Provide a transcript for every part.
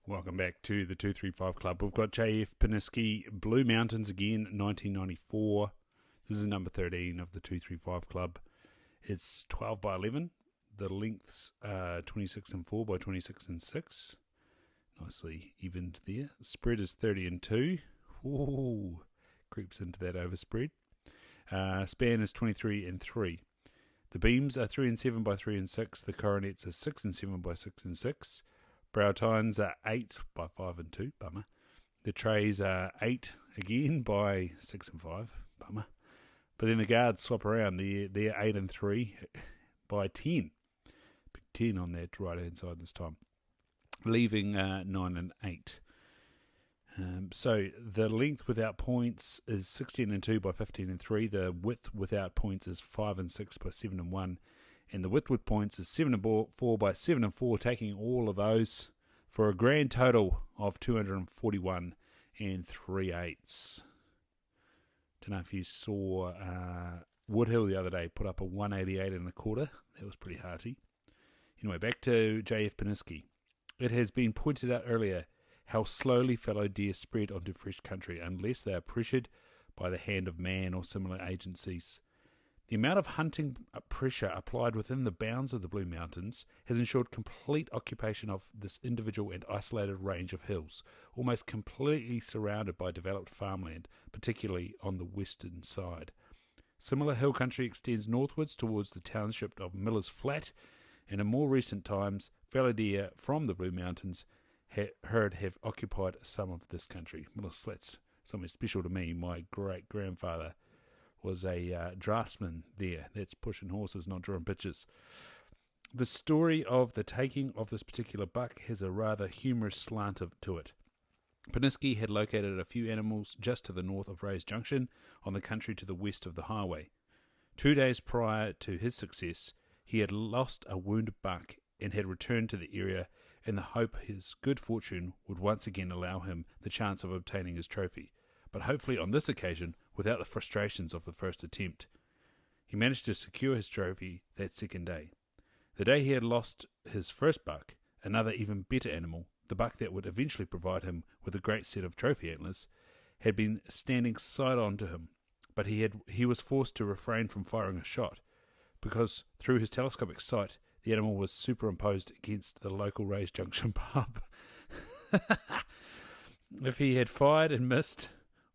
Welcome back to the 235 Club. We've got JF Perniskie, Blue Mountains again, 1994. This is number 13 of the 235 Club. It's 12 by 11. The length's 26 and 4 by 26 and 6. Nicely evened there. Spread is 30 and 2. Ooh, creeps into that overspread. Span is 23 and 3. The beams are 3 and 7 by 3 and 6. The coronets are 6 and 7 by 6 and 6. Brow tines are 8 by 5 and 2. Bummer. The trays are 8 again by 6 and 5. Bummer. But then the guards swap around. They're 8 and 3 by 10. Big 10 on that right hand side this time. Leaving 9 and 8. So the length without points is 16 and 2 by 15 and 3. The width without points is 5 and 6 by 7 and 1. And the width with points is 7 and 4 by 7 and 4, taking all of those for a grand total of 241 and 3/8. Don't know if you saw Woodhill the other day put up a 188 and a quarter. That was pretty hearty. Anyway, back to JF Perniskie. It has been pointed out earlier how slowly fallow deer spread onto fresh country unless they are pressured by the hand of man or similar agencies. The amount of hunting pressure applied within the bounds of the Blue Mountains has ensured complete occupation of this individual and isolated range of hills, almost completely surrounded by developed farmland, particularly on the western side. Similar hill country extends northwards towards the township of Miller's Flat, and in more recent times, fallow deer from the Blue Mountains have occupied some of this country. Miller's Flat's somewhere special to me. My great-grandfather was a draftsman there. That's pushing horses, not drawing pictures. The story of the taking of this particular buck has a rather humorous slant to it. Perniskie had located a few animals just to the north of Ray's Junction on the country to the west of the highway. 2 days prior to his success, he had lost a wounded buck and had returned to the area in the hope his good fortune would once again allow him the chance of obtaining his trophy, but hopefully on this occasion without the frustrations of the first attempt. He managed to secure his trophy that second day. The day he had lost his first buck, another even better animal, the buck that would eventually provide him with a great set of trophy antlers, had been standing side on to him, but he was forced to refrain from firing a shot, because through his telescopic sight, the animal was superimposed against the local Ray's Junction pub. If he had fired and missed,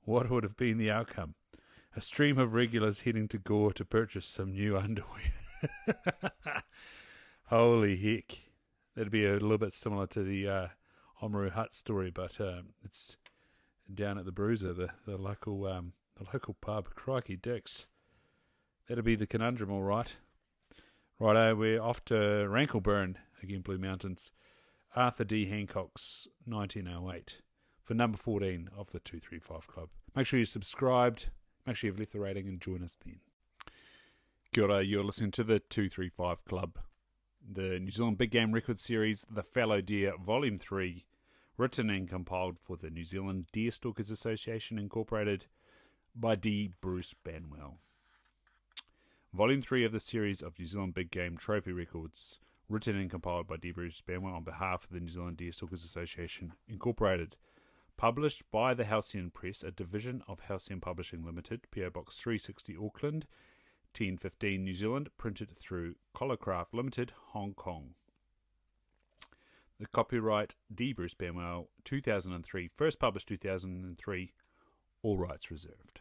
what would have been the outcome? A stream of regulars heading to Gore to purchase some new underwear. Holy heck. That'd be a little bit similar to the Oamaru Hut story, but it's down at the Bruiser, the local pub. Crikey dicks. That'd be the conundrum, all right. Righto, we're off to Rankleburn, again, Blue Mountains. Arthur D. Hancock's 1908. For number 14 of the 235 Club. Make sure you're subscribed, make sure you've left the rating, and join us then. Kia ora, you're listening to the 235 Club. The New Zealand Big Game Record Series, The Fallow Deer, Volume 3, written and compiled for the New Zealand Deer Stalkers Association, Incorporated by D. Bruce Banwell. Volume 3 of the series of New Zealand Big Game Trophy Records, written and compiled by D. Bruce Banwell on behalf of the New Zealand Deer Stalkers Association, Incorporated. Published by the Halcyon Press, a division of Halcyon Publishing Limited, PO Box 360 Auckland, 1015 New Zealand, printed through Collarcraft Limited, Hong Kong. The copyright D. Bruce Banwell, 2003, first published 2003, all rights reserved.